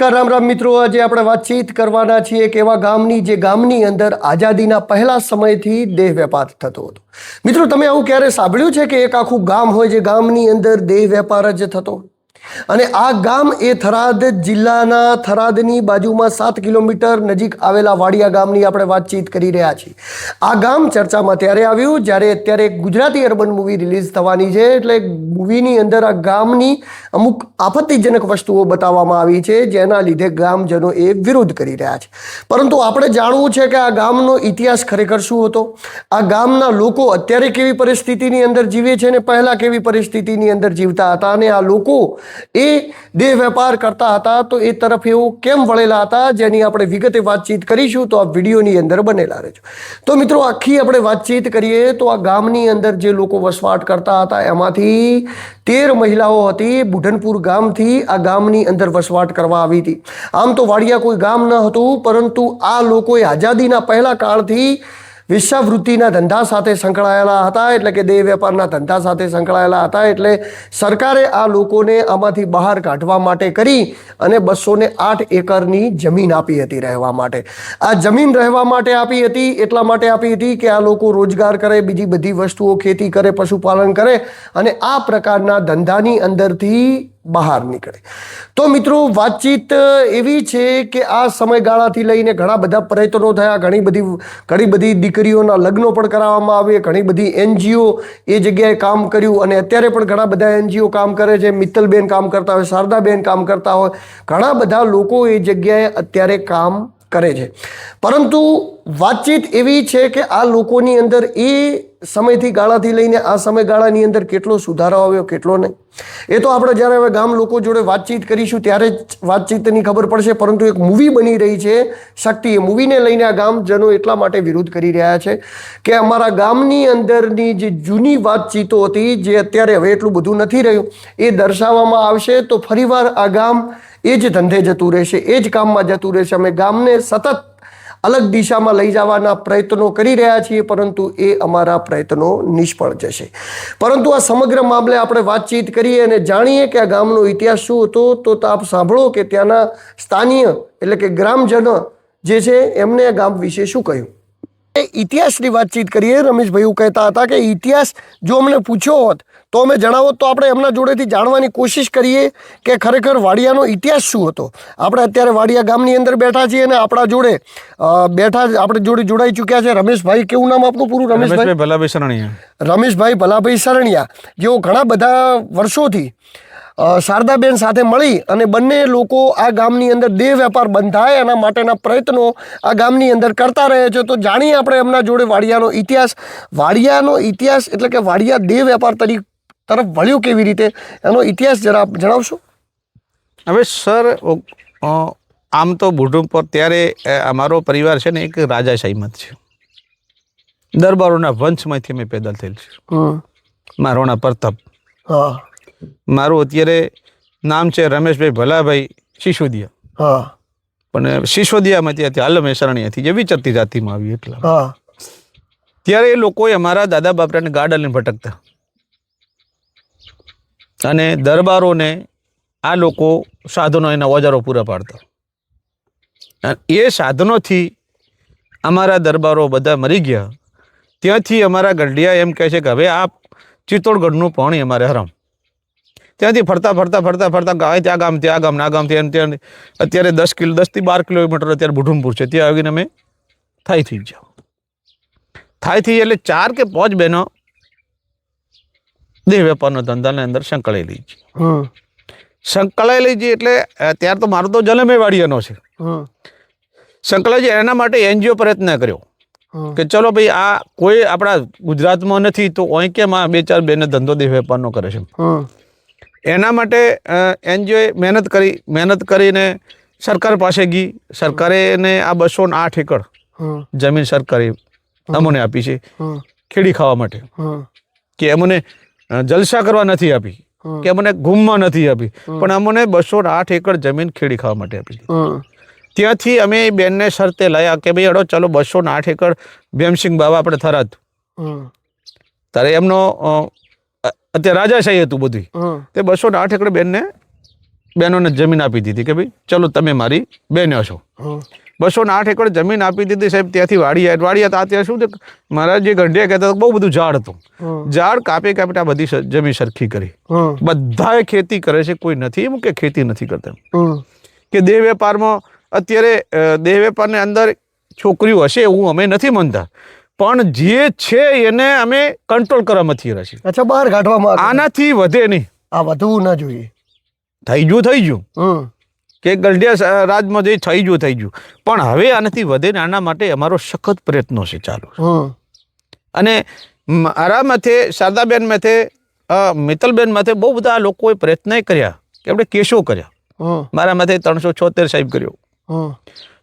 રામ રામ મિત્રો, આજે આપણે વાતચીત કરવાના છીએ એક એવા ગામની જે ગામની અંદર આઝાદીના પહેલા સમયથી દેહ વેપાર થતો હતો. મિત્રો, તમે આવું ક્યારે સાંભળ્યું છે કે એક આખું ગામ હોય જે ગામની અંદર દેહ વેપાર જ થતો? અને આ ગામ એ થરાદ જિલ્લાના થરાદની બાજુમાં 7 કિલોમીટર નજીક આવેલા વાડિયા ગામની આપણે વાતચીત કરી રહ્યા છીએ. આ ગામ ચર્ચામાં ત્યારે આવ્યું જ્યારે અત્યારે એક ગુજરાતી અર્બન મૂવી રિલીઝ થવાની છે. એટલે મૂવીની અંદર આ ગામની અમુક આપત્તિજનક વસ્તુઓ બતાવવામાં આવી છે, જેના લીધે ગામજનો એ વિરોધ કરી રહ્યા છે. પરંતુ આપણે જાણવું છે કે આ ગામનો ઇતિહાસ ખરેખર શું હતો, આ ગામના લોકો અત્યારે કેવી પરિસ્થિતિની અંદર જીવે છે અને પહેલા કેવી પરિસ્થિતિની અંદર જીવતા હતા, અને આ લોકો એ દેહ વેપાર કરતા હતા તો એ તરફ એવું કેમ વળેલા હતા, જેની આપણે વિગતે વાતચીત કરીશું. તો આ વિડીયોની અંદર બનેલા રહેજો. તો મિત્રો, આખી આપણે વાતચીત કરીએ તો આ ગામની અંદર જે લોકો વસવાટ કરતા હતા એમાંથી 13 મહિલાઓ હતી. બુઢનપુર ગામથી આ ગામની અંદર વસવાટ કરવા આવી હતી. આમ તો વાડિયા કોઈ ગામ ન હતું, પરંતુ આ લોકોએ આઝાદીના પહેલા કાળથી વેશ્યાવૃત્તિના ધંધા સાથે સંકળાયેલા હતા, એટલે કે દેહ વેપારના ધંધા સાથે સંકળાયેલા હતા. એટલે સરકારે આ લોકોને આમાંથી બહાર કાઢવા માટે કરી અને 208 એકરની જમીન આપી હતી રહેવા માટે. આ જમીન રહેવા માટે આપી હતી, એટલા માટે આપી હતી કે આ લોકો રોજગાર કરે, બીજી બધી વસ્તુઓ, ખેતી કરે, પશુપાલન કરે અને આ પ્રકારના ધંધાની અંદરથી બહાર નીકળે. તો મિત્રો, વાતચીત એવી છે કે આ સમયગાળાથી લઈને ઘણા બધા પ્રયત્નો થયા, ઘણી બધી દીકરીઓના લગ્નો પણ કરાવવામાં આવે, ઘણી બધી એનજીઓ એ જગ્યાએ કામ કર્યું અને અત્યારે પણ ઘણા બધા એનજીઓ કામ કરે છે. મિત્તલબેન કામ કરતા હોય, શારદાબેન કામ કરતા હોય, ઘણા બધા લોકો એ જગ્યાએ અત્યારે કામ કરે છે. પરંતુ વાતચીત એવી છે કે આ લોકોની અંદર એ સમયથી ગાળાથી લઈને આ સમયગાળાની અંદર કેટલો સુધારો આવ્યો, કેટલો નહીં, એ તો આપણે જ્યારે હવે ગામ લોકો જોડે વાતચીત કરીશું ત્યારે જ વાતચીતની ખબર પડશે. પરંતુ એક મૂવી બની રહી છે શક્તિ, એ મૂવીને લઈને આ ગામજનો એટલા માટે વિરોધ કરી રહ્યા છે કે અમારા ગામની અંદરની જે જૂની વાતચીતો હતી, જે અત્યારે હવે એટલું બધું નથી રહ્યું, એ દર્શાવવામાં આવશે તો ફરીવાર આ ગામ એ જ ધંધે જતું રહેશે, એ જ કામમાં જતું રહેશે. અમે ગામને સતત અલગ દિશામાં લઈ જવાના પ્રયત્નો કરી રહ્યા છીએ, પરંતુ એ અમારા પ્રયત્નો નિષ્ફળ જશે. પરંતુ આ સમગ્ર મામલે આપણે વાતચીત કરીએ અને જાણીએ કે આ ગામનો ઇતિહાસ શું હતો. તો આપ સાંભળો કે ત્યાંના સ્થાનીય એટલે કે ગ્રામજનો જે છે એમને આ ગામ વિશે શું કહ્યું. ઇતિહાસની વાતચીત કરીએ. રમેશભાઈ એવું કહેતા હતા કે ઇતિહાસ જો અમને પૂછ્યો હોત તો અમે જણાવો, તો આપણે એમના જોડેથી જાણવાની કોશિશ કરીએ કે ખરેખર વાડિયાનો ઇતિહાસ શું હતો. આપણે અત્યારે વાડિયા ગામની અંદર બેઠા છીએ અને આપણા જોડે આપણે જોડે જોડાઈ ચૂક્યા છે રમેશભાઈ. કેવું નામ આપનું પૂરું? રમેશભાઈ ભલાભાઈ સરણિયા. રમેશભાઈ ભલાભાઈ સરણિયા, જેઓ ઘણા બધા વર્ષોથી શારદાબેન સાથે મળી અને બંને લોકો આ ગામની અંદર દેહ વેપાર બંધ થાય એના માટેના પ્રયત્નો આ ગામની અંદર કરતા રહે છે. તો જાણીએ આપણે એમના જોડે વાડિયાનો ઇતિહાસ. વાડિયાનો ઇતિહાસ એટલે કે વાડિયા દેહ વેપાર તરફ વળ્યું કેવી રીતે, એનો ઇતિહાસ જરા જણાવશો? હવે સર, આમ તો બુઢનપુર ત્યારે અમારો પરિવાર છે ને એક રાજાશાહીમાં છે, દરબારોના વંશમાંથી અમે પેદા થયેલ છે. મારોના પ્રતાપ. મારું અત્યારે નામ છે રમેશભાઈ ભલાભાઈ સિસોદિયા, પણ સિસોદિયામાંથી આલમ સરણિયાથી જે વિચરતી જાતિમાં આવી એટલા. ત્યારે એ લોકોએ અમારા દાદા બાપરાને ગાડા લઈને ભટકતા અને દરબારોને આ લોકો સાધનો, એના ઓજારો પૂરા પાડતા. એ સાધનોથી અમારા દરબારો બધા મરી ગયા. ત્યાંથી અમારા ગઢિયા એમ કહે છે કે હવે આ ચિત્તોડગઢનું પાણી અમારે હરામ. ત્યાંથી ફરતા ત્યાં ગામ ના ગામ ત્યાં અત્યારે 10 થી 12 કિલોમીટર અત્યારે બુઢનપુર છે. ત્યાં આવીને અમે થાઈથી જાઓ. થાઈથી એટલે 4 કે 5 બહેનો દેહ વેપારનો ધંધાની અંદર સંકળાયેલી છે. એટલે ત્યારે તો મારો તો જન્મ વાડિયાનો છે. સંકળાય છે એના માટે એનજીઓ પ્રયત્ન કર્યો કે ચલો ભાઈ, આ કોઈ આપણા ગુજરાતમાં નથી તો અહીં કેમ આ 2-4 બહેનો ધંધો દેહ વેપારનો કરે છે. એના માટે એનજીઓએ મહેનત કરીને સરકાર પાસે ગઈ. સરકારે એને આ 208 એકર જમીન સરકારે અમને આપી છે ખેડી ખાવા માટે, કે અમને જલસા કરવા નથી આપી, કે અમને ઘૂમમાં નથી આપી, પણ અમને 208 એકર જમીન ખેડી ખાવા માટે આપી. ત્યાંથી અમે બેનને શરતે લાયા કે ભાઈ હડો ચલો 208 એકર ભીમસિંહ બાવા આપણે થરાદ, તારે એમનો અત્યારે રાજાશાહી હતું બધું, તે 208 એકર બેનને બહેનોને જમીન આપી દીધી કે ભાઈ ચલો તમે મારી બહેનો છો. 208 એકડ જમીન આપી દીધી સાહેબ. ત્યાંથી વાડિયા તો અત્યારે શું છે, મારા જે ગંઢિયા કહેતા બહુ બધું ઝાડ હતું. ઝાડ કાપી આ બધી જમીન સરખી કરી. બધાએ ખેતી કરે છે, કોઈ નથી એમ કે ખેતી નથી કરતા. કે દેહ વેપારમાં અત્યારે દેહ વેપારની અંદર છોકરીઓ હશે એવું અમે નથી માનતા, પણ જે છે એને અમે કંટ્રોલ કરવામાં છીએ. અચ્છા, બહાર કાઢવામાં આનાથી વધે નહીં. આ વધવું ના જોઈએ. થઈ ગયું કે ગઢિયા રાજમાં જે થઈ ગયું, પણ હવે આનાથી વધે ને આના માટે અમારો સખત પ્રયત્નો છે ચાલુ. અને મારા માથે, શારદાબેન માથે, મિત્તલબેન માથે બહુ બધા લોકોએ પ્રયત્ન કર્યા કે આપણે કેસો કર્યા. મારા માથે 376 સાહેબ કર્યો.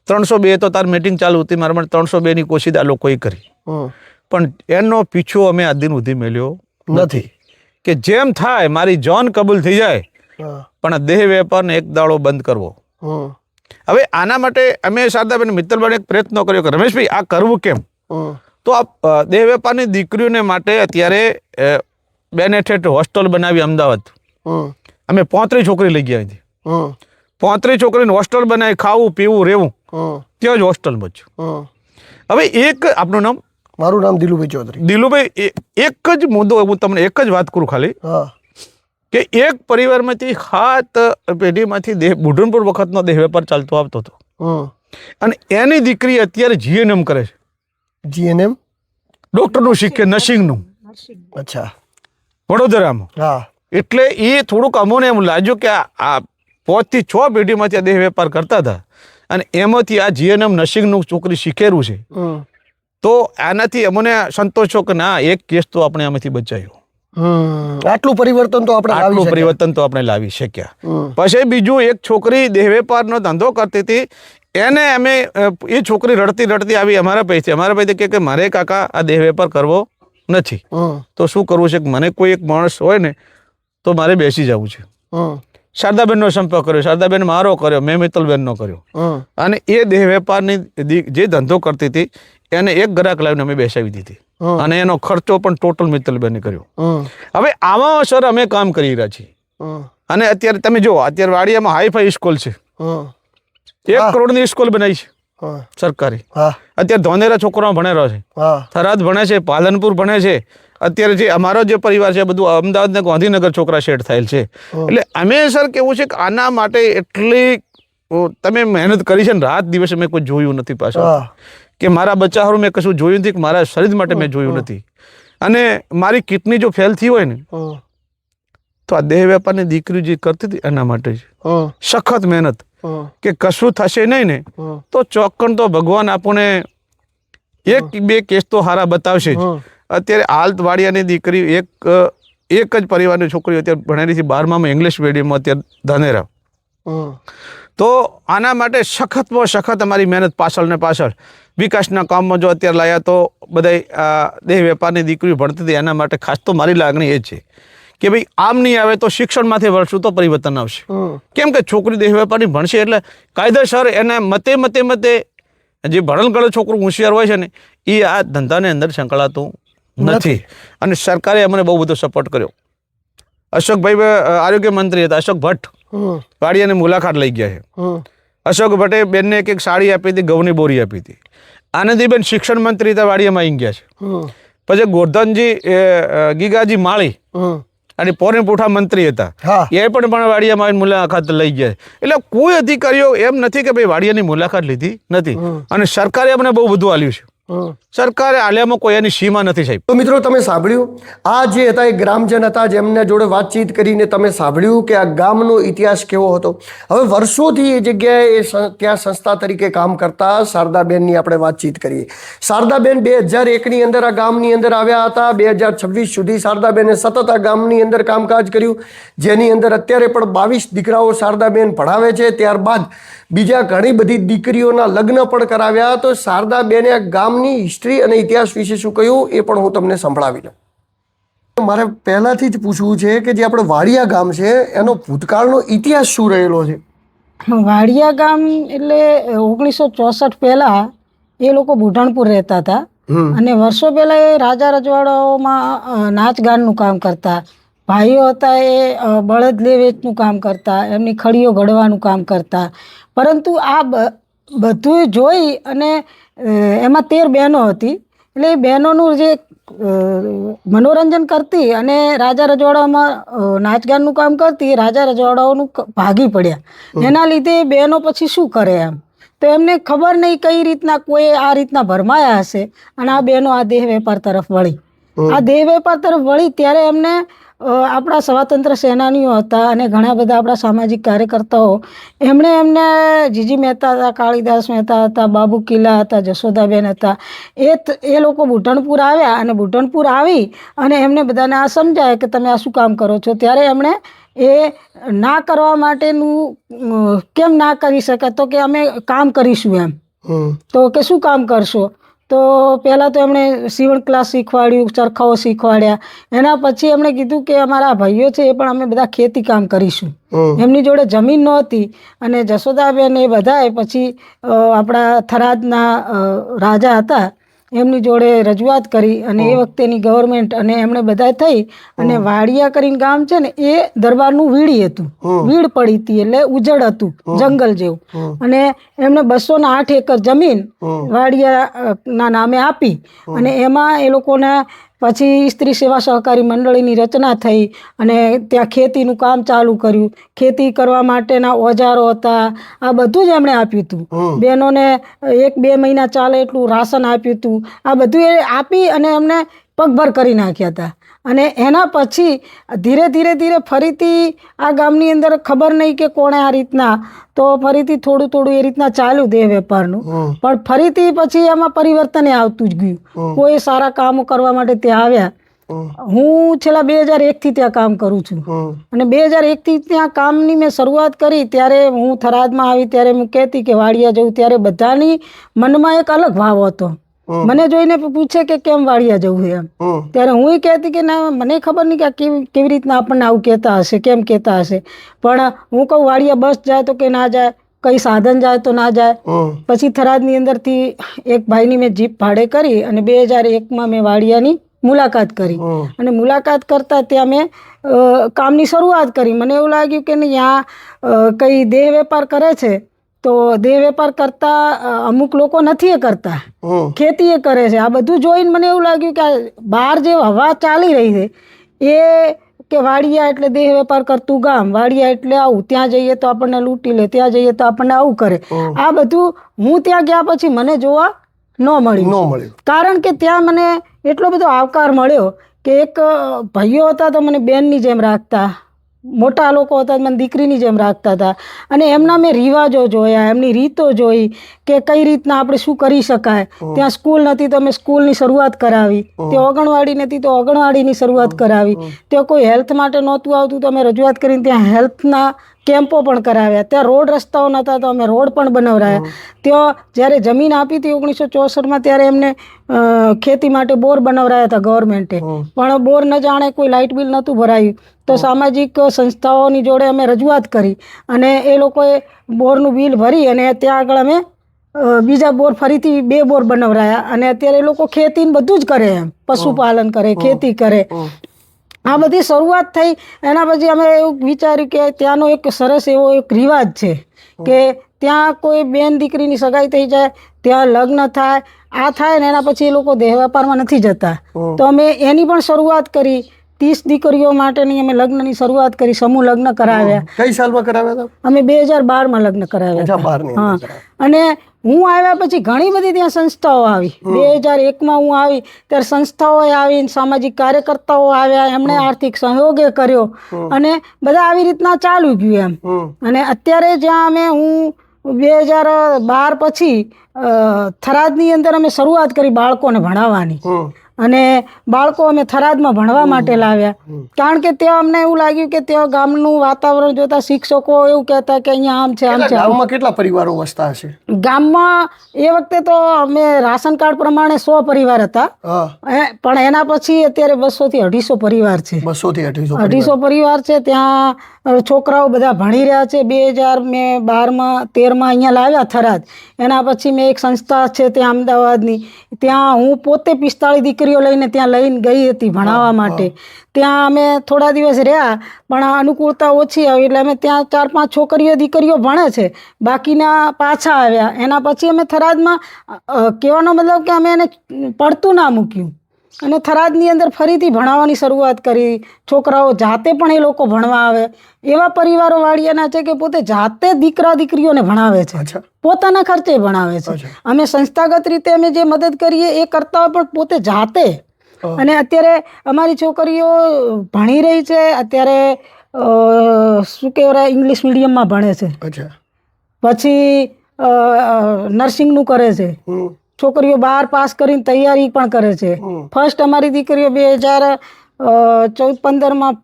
302 તો તાર મીટિંગ ચાલુ હતી, મારા માટે 302 ની કોશિશ આ લોકોએ કરી, પણ એનો પીછો અમે આજ દિન સુધી મેલ્યો નથી. કે જેમ થાય મારી જાન કબૂલ થઈ જાય, પણ દેહ વેપારને એક દાડો બંધ કરવો. હવે આના માટે અમે શારદાબેન મિત્તલબેન એક પ્રયત્ન કર્યો કે રમેશભાઈ આ કરવું કેમ. તો આ દેહ વેપારની દીકરીઓને માટે અત્યારે બેનેઠેઠ હોસ્ટેલ બનાવી અમદાવાદ. અમે 35 છોકરી લઈ ગયા હતી. 35 છોકરીને હોસ્ટેલ બનાવી, ખાવું પીવું રહેવું ત્યાં જ હોસ્ટેલમાં જ. હવે એક આપનું નામ? મારું નામ દિલુભાઈ ચૌધરી. દિલુભાઈ, એક જ મુદ્દો હું તમને એક જ વાત કરું ખાલી, કે એક પરિવારમાંથી 7 પેઢીમાંથી બુઢનપુર વખતનો દેહ વેપાર ચાલતો આવતો હતો, અને એની દીકરી અત્યારે જીએનએમ કરે છે. જીએનએમ ડોક્ટરનું શીખે, નર્સિંગનું. અચ્છા, વડોદરામાં. એટલે એ થોડુંક અમોને એમ લાગ્યું કે આ 5 થી 6 પેઢીમાંથી આ દેહ વેપાર કરતા હતા, અને એમાંથી આ જીએનએમ નર્સિંગનું છોકરી શીખેલું છે. તો આનાથી અમને સંતોષ છો કે ના, એક કેસ તો આપણે આમાંથી બચાવ્યો. આટલું પરિવર્તન તો આપણે લાવી શક્યા. પછી બીજું, એક છોકરી દેહ વેપારનો ધંધો કરતી હતી, એને અમે એ છોકરી રડતી રડતી આવી અમારા પૈસે કે મારે કાકા આ દેહ વેપાર કરવો નથી, તો શું કરવું છે. મને કોઈ એક માણસ હોય ને તો મારે બેસી જવું છે. શારદાબેનનો સંપર્ક કર્યો, શારદાબેન મારો કર્યો, મેં મિત્તલબેનનો કર્યો, અને એ દેહ વેપારની જે ધંધો કરતી હતી એને એક ગ્રાહક લાવીને અમે બેસાવી દીધી, અને એનો ખર્ચો પણ ટોટલ મિત્તલબેને કર્યો. હવે આમાં સર અમે કામ કરી રહ્યા છીએ. અને અત્યારે તમે જો, અત્યારે વાડિયામાં હાઈફાઈ સ્કૂલ છે, 1 કરોડની સ્કૂલ બનાવી છે સરકારી. અત્યારે ધોનેરા છોકરાઓ ભણેલો છે, થરાદ ભણે છે, પાલનપુર ભણે છે. અત્યારે જે અમારો જે પરિવાર છે બધું અમદાવાદ ને ગાંધીનગર છોકરા સેટ થયેલ છે. એટલે અમે સર કેવું છે કે આના માટે એટલી તમે મહેનત કરી છે ને, રાત દિવસ મેં કોઈ જોયું નથી પાછળ, કે મારા બચ્ચા હારું મેં કશું જોયું નથી, કે મારા શરીર માટે મેં જોયું નથી. અને મારી કિડની જો ફેલ થઈ હોય ને, તો આ દેહ વેપારની દીકરી જે કરતી હતી એના માટે જ સખત મહેનત, કે કશું થશે નહીં ને તો ચોક્કસ તો ભગવાન આપણને 1-2 કેસ તો હારા બતાવશે જ. અત્યારે હાલ વાડિયાની દીકરી એક જ પરિવારની છોકરી અત્યારે ભણેલી છે 12માં ઇંગ્લિશ મીડિયમમાં, અત્યારે ધાનેરા. તો આના માટે સખતમાં સખત અમારી મહેનત પાછળ ને પાછળ વિકાસના કામમાં જો અત્યારે લાયા, તો બધા દેહ વેપારની દીકરીઓ ભણતી હતી, એના માટે ખાસ તો મારી લાગણી એ છે કે ભાઈ આમ નહીં આવે તો શિક્ષણમાંથી વળશું તો પરિવર્તન આવશે. કેમ કે છોકરી દેહ વેપારની ભણશે એટલે કાયદેસર એને મતે જે ભણેલ ગણેલ છોકરું હોશિયાર હોય છે ને, એ આ ધંધાની અંદર સંકળાતું નથી. અને સરકારે અમને બહુ બધો સપોર્ટ કર્યો. અશોકભાઈ આરોગ્ય મંત્રી હતા, અશોક ભટ્ટ, વાડિયાની મુલાકાત લઈ ગયા છે. અશોક ભટ્ટે બેનને એક સાડી આપી હતી, ઘઉંની બોરી આપી હતી. આનંદીબેન શિક્ષણ મંત્રી હતા, વાડિયામાં આવી ગયા છે. પછી ગોરધનજી ગીગાજી માળી અને પોરનપુઠા મંત્રી હતા, એ પણ વાડિયામાં આવીને મુલાકાત લઈ ગયા. એટલે કોઈ અધિકારીઓ એમ નથી કે ભાઈ વાડિયાની મુલાકાત લીધી નથી. અને સરકારે અમને બહુ બધું આલ્યું છે. સરકારે આલિયામાં કોઈ એની સીમા નથી સાહેબ. તો મિત્રો તમે સાંભળ્યું, આ જે હતા એ ગ્રામજન હતા, જેમના જોડે વાતચીત કરીને તમે સાંભળ્યું કે આ ગામનો ઇતિહાસ કેવો હતો. હવે વર્ષોથી એ જગ્યાએ ત્યાં સંસ્થા તરીકે કામ કરતા શારદાબેનની આપણે વાતચીત કરીએ. શારદાબેન 2001ની અંદર આ ગામની અંદર આવ્યા હતા. 2026 સુધી શારદાબેને સતત આ ગામની અંદર કામકાજ કર્યું, જેની અંદર અત્યારે પણ 22 દીકરાઓ શારદાબેન ભણાવે છે. ત્યારબાદ બીજા ઘણી બધી દીકરીઓના લગ્ન પણ કરાવ્યા. તો શારદાબેને આ ગામની હિસ્ટ્રી અને ઇતિહાસ વિશે શું કહ્યું એ પણ હું તમને સંભળાવી લઉં. મારે પહેલાથી જ પૂછવું છે કે જે આપણે વાડિયા ગામ છે એનો ભૂતકાળનો ઇતિહાસ શું રહેલો છે? વાડિયા ગામ એટલે 1964 પહેલા એ લોકો બુઢાણપુર રહેતા હતા, અને વર્ષો પહેલા એ રાજા રજવાડાઓમાં નાચ ગાનનું કામ કરતા. ભાઈઓ હતા એ બળદ લે વેચનું કામ કરતા, એમની ખડીઓ ઘડવાનું કામ કરતા. પરંતુ આ બધું જોઈ અને એમાં 13 બહેનો હતી, એટલે એ બહેનોનું જે મનોરંજન કરતી અને રાજા રજવાડામાં નાચગાનનું કામ કરતી, એ રાજા રજવાડાઓનું ભાગી પડ્યા. એના લીધે બહેનો પછી શું કરે એમ, તો એમને ખબર નહીં કઈ રીતના કોઈ આ રીતના ભરમાયા હશે અને આ બહેનો આ દેહ વેપાર તરફ વળી. આ દેહ વેપાર તરફ વળી ત્યારે એમને આપણા સ્વાતંત્ર્ય સેનાનીઓ હતા અને ઘણા બધા આપણા સામાજિક કાર્યકર્તાઓ, એમને જીજી મહેતા હતા, કાળીદાસ મહેતા હતા, બાબુ કિલ્લા હતા, જશોદાબેન હતા, એ લોકો બુઢણપુર આવ્યા અને બુઢણપુર આવી અને એમને બધાને આ સમજાય કે તમે આ શું કામ કરો છો. ત્યારે એમણે એ ના કરવા માટેનું કેમ ના કરી શકે, તો કે અમે કામ કરીશું એમ. તો કે શું કામ કરશો, તો પહેલાં તો એમણે સીવણ ક્લાસ શીખવાડ્યું, ચરખાઓ શીખવાડ્યા. એના પછી એમણે કીધું કે અમારા ભાઈઓ છે એ પણ અમે બધા ખેતી કામ કરીશું. એમની જોડે જમીન નહોતી અને જશોદાબેન એ બધાએ પછી આપણા થરાદના રાજા હતા એમની જોડે રજૂઆત કરી અને એ વખતેની ગવર્મેન્ટ અને એમણે બધા થઈ અને વાડિયા કરીને ગામ છે ને એ દરબારનું વીડી હતું, વીડ પડી હતી એટલે ઉજળ હતું, જંગલ જેવું. અને એમને 208 એકર જમીન વાડિયાના નામે આપી અને એમાં એ લોકોને પછી સ્ત્રી સેવા સહકારી મંડળીની રચના થઈ અને ત્યાં ખેતીનું કામ ચાલુ કર્યું. ખેતી કરવા માટેના ઓજારો હતા, આ બધું જ એમણે આપ્યું હતું. બહેનોને 1-2 મહિના ચાલે એટલું રાશન આપ્યું હતું. આ બધું એ આપી અને એમને પગભર કરી નાખ્યા હતા. અને એના પછી ધીરે ધીરે ફરીથી આ ગામની અંદર ખબર નહીં કે કોણે આ રીતના, તો ફરીથી થોડું એ રીતના ચાલ્યું દેહ વેપારનું. પણ ફરીથી પછી એમાં પરિવર્તન આવતું જ ગયું. કોઈ સારા કામો કરવા માટે ત્યાં આવ્યા. હું છેલ્લા 2001થી ત્યાં કામ કરું છું અને 2001થી ત્યાં કામની મેં શરૂઆત કરી ત્યારે હું થરાદમાં આવી ત્યારે હું કહેતી કે વાડિયા જવું, ત્યારે બધાની મનમાં એક અલગ ભાવ હતો. મને જોઈને પૂછે કે કેમ વાડિયા જવું એમ, ત્યારે હું કહેતી કે ના મને ખબર નહીં કે કેવી રીતના આપણને આવું કહેતા હશે, કેમ કહેતા હશે. પણ હું કહું વાડિયા બસ જાય તો કે ના જાય, કઈ સાધન જાય તો ના જાય. પછી થરાદની અંદરથી એક ભાઈની મેં જીપ ભાડે કરી અને 2001માં મેં વાડિયાની મુલાકાત કરી અને મુલાકાત કરતા ત્યાં મેં કામની શરૂઆત કરી. મને એવું લાગ્યું કે નહીં આ કઈ દેહ વેપાર કરે છે, તો દેહ વેપાર કરતા અમુક લોકો નથી એ કરતા, ખેતી એ કરે છે. આ બધું જોઈને મને એવું લાગ્યું કે બહાર જે હવા ચાલી રહી છે એ કે વાડિયા એટલે દેહ વેપાર કરતું ગામ, વાડિયા એટલે આવું, ત્યાં જઈએ તો આપણને લૂંટી લે, ત્યાં જઈએ તો આપણને આવું કરે. આ બધું હું ત્યાં ગયા પછી મને જોવા ન મળ્યું. કારણ કે ત્યાં મને એટલો બધો આવકાર મળ્યો કે એક ભાઈઓ હતા તો મને બેનની જેમ રાખતા, મોટા લોકો હતા મને દીકરીની જેમ રાખતા હતા. અને એમના મેં રિવાજો જોયા, એમની રીતો જોઈ કે કઈ રીતના આપણે શું કરી શકાય. ત્યાં સ્કૂલ નથી તો અમે સ્કૂલની શરૂઆત કરાવી, ત્યાં આંગણવાડી નથી તો આંગણવાડીની શરૂઆત કરાવી, ત્યાં કોઈ હેલ્થ માટે નહોતું આવતું તો અમે રજૂઆત કરીને ત્યાં હેલ્થના કેમ્પો પણ કરાવ્યા. ત્યાં રોડ રસ્તાઓ નહોતા તો અમે રોડ પણ બનાવરાયા. ત્યાં જ્યારે જમીન આપી હતી 1964માં ત્યારે એમને ખેતી માટે બોર બનાવરાયા હતા ગવર્મેન્ટે, પણ બોર ન જાણે કોઈ લાઇટ બિલ નહોતું ભરાયું. તો સામાજિક સંસ્થાઓની જોડે અમે રજૂઆત કરી અને એ લોકોએ બોરનું બિલ ભરી અને ત્યાં આગળ અમે બીજા બોર ફરીથી 2 બોર બનાવરાયા અને અત્યારે એ લોકો ખેતીને બધું જ કરે એમ, પશુપાલન કરે, ખેતી કરે. આ બધી શરૂઆત થઈ. એના પછી અમે એવું વિચાર્યું કે ત્યાંનો એક સરસ એવો એક રિવાજ છે કે ત્યાં કોઈ બેન દીકરીની સગાઈ થઈ જાય, ત્યાં લગ્ન થાય, આ થાય ને એના પછી એ લોકો દેહ વેપારમાં નથી જતા. તો અમે એની પણ શરૂઆત કરી. 30 દીકરીઓ માટેની અમે લગ્નની શરૂઆત કરી, સમૂહ લગ્ન કરાવ્યા. કઈ સાલમાં કરાવ્યા હતા? અમે 2012માં લગ્ન કરાવ્યા. હા, અને હું આવ્યા પછી ઘણી બધી ત્યાં સંસ્થાઓ આવી. 2001માં હું આવી ત્યારે સંસ્થાઓએ આવીને સામાજિક કાર્યકર્તાઓ આવ્યા, એમણે આર્થિક સહયોગે કર્યો અને બધા આવી રીતના ચાલુ ગયું એમ. અને અત્યારે જ્યાં હું 2012 પછી થરાદની અંદર અમે શરૂઆત કરી બાળકોને ભણાવવાની અને બાળકો અમે થરાદમાં ભણવા માટે લાવ્યા. કારણ કે ત્યાં અમને એવું લાગ્યું કે ત્યાં ગામનું વાતાવરણ જોતા શિક્ષકો એવું કહેતા કે અહીંયા આમ છે, આમ છે. ગામમાં કેટલા પરિવારો વસતા હશે? ગામમાં એ વખતે તો અમે રાશન કાર્ડ પ્રમાણે 100 પરિવાર હતા, પણ એના પછી અત્યારે 200 થી 250 પરિવાર છે. 200 થી 250 પરિવાર છે. ત્યાં છોકરાઓ બધા ભણી રહ્યા છે. 2012માં 13માં અહીંયા લાવ્યા થરાદ. એના પછી મેં એક સંસ્થા છે ત્યાં અમદાવાદની, ત્યાં હું પોતે 45 દીકરી દીકરીઓ લઈને ત્યાં લઈને ગઈ હતી ભણાવવા માટે. ત્યાં અમે થોડા દિવસ રહ્યા પણ અનુકૂળતા ઓછી આવી એટલે અમે ત્યાં 4-5 છોકરીઓ દીકરીઓ ભણે છે, બાકીના પાછા આવ્યા. એના પછી અમે થરાદમાં કહેવાનો મતલબ કે અમે એને પડતું ના મૂક્યું અને થરાદની અંદર ફરીથી ભણાવવાની શરૂઆત કરી. છોકરાઓ જાતે પણ એ લોકો ભણવા આવે. એવા પરિવારો વાળિયાના છે કે પોતે જાતે દીકરા દીકરીઓને ભણાવે છે, પોતાના ખર્ચે ભણાવે છે. અમે સંસ્થાગત રીતે અમે જે મદદ કરીએ એ કરતા હોય પણ પોતે જાતે. અને અત્યારે અમારી છોકરીઓ ભણી રહી છે. અત્યારે શું કહેવાય ઇંગ્લિશ મીડિયમમાં ભણે છે, પછી નર્સિંગનું કરે છે. છોકરીઓ 12 પાસ કરીને તૈયારી પણ કરે છે. ફર્સ્ટ અમારી દીકરીઓ 2014-15માં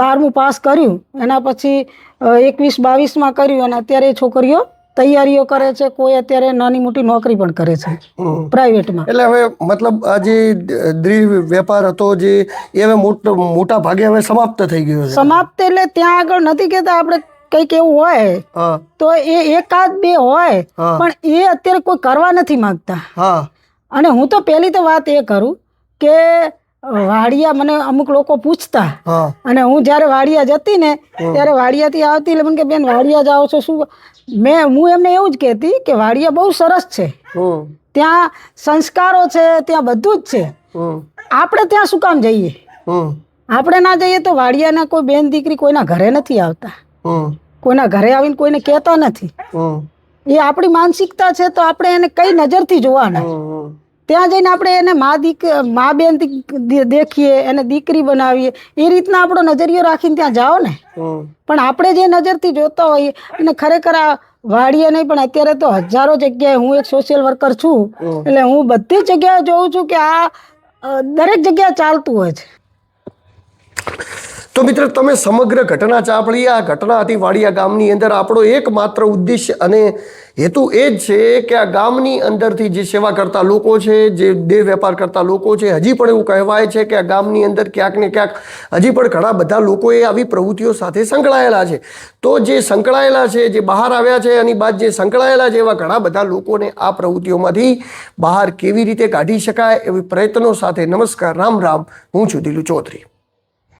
12મું પાસ કર્યું, એના પછી 21-22માં કર્યું અને અત્યારે એ છોકરીઓ તૈયારીઓ કરે છે. કોઈ અત્યારે નાની મોટી નોકરી પણ કરે છે પ્રાઇવેટમાં. એટલે હવે મતલબ આ જે દેહ વેપાર હતો જે એ હવે મોટા ભાગે હવે સમાપ્ત થઈ ગયો છે. સમાપ્ત એટલે ત્યાં આગળ નથી કહેતા આપણે કંઈક એવું હોય તો એ 1-2 હોય પણ એ અત્યારે કોઈ કરવા નથી માંગતા. અને હું તો પહેલી તો વાત એ કરું કે વાડિયા મને અમુક લોકો પૂછતા અને હું જ્યારે વાડિયા જતી ને ત્યારે વાડિયાથી આવતી એટલે મને કે બેન વાડિયા જાઓ છો શું? હું એમને એવું જ કહેતી કે વાડિયા બહુ સરસ છે, ત્યાં સંસ્કારો છે, ત્યાં બધું જ છે. આપણે ત્યાં શું કામ જઈએ? આપણે ના જઈએ તો વાડિયાના કોઈ બેન દીકરી કોઈના ઘરે નથી આવતા, કોઈના ઘરે આવીને કોઈને કહેતા નથી. એ આપણી માનસિકતા છે તો આપણે એને કઈ નજરથી જોવાના? ત્યાં જઈને આપણે એને મા બેન દેખીએ, એને દીકરી બનાવીએ, એ રીતના આપણો નજરિયો રાખીને ત્યાં જાઓ ને. પણ આપણે જે નજરથી જોતા હોઈએ અને ખરેખર આ વાડીએ નહીં પણ અત્યારે તો હજારો જગ્યાએ હું એક સોશિયલ વર્કર છું એટલે હું બધી જગ્યાએ જોઉં છું કે આ દરેક જગ્યાએ ચાલતું હોય છે. તો મિત્ર તમે સમગ્ર ઘટના ચાપડી. આ ઘટના હતી વાડિયા ગામની અંદર. આપણો એકમાત્ર ઉદ્દેશ્ય અને હેતુ એ જ છે કે આ ગામની અંદરથી જે સેવા કરતા લોકો છે, જે દેહ વેપાર કરતા લોકો છે, હજી પણ એવું કહેવાય છે કે આ ગામની અંદર ક્યાંક ને ક્યાંક હજી પણ ઘણા બધા લોકો એ આવી પ્રવૃત્તિઓ સાથે સંકળાયેલા છે. તો જે સંકળાયેલા છે, જે બહાર આવ્યા છે, એની બાદ જે સંકળાયેલા છે એવા ઘણા બધા લોકોને આ પ્રવૃત્તિઓમાંથી બહાર કેવી રીતે કાઢી શકાય એવી પ્રયત્નો સાથે. નમસ્કાર, રામ રામ. હું છું દિલુ ચૌધરી.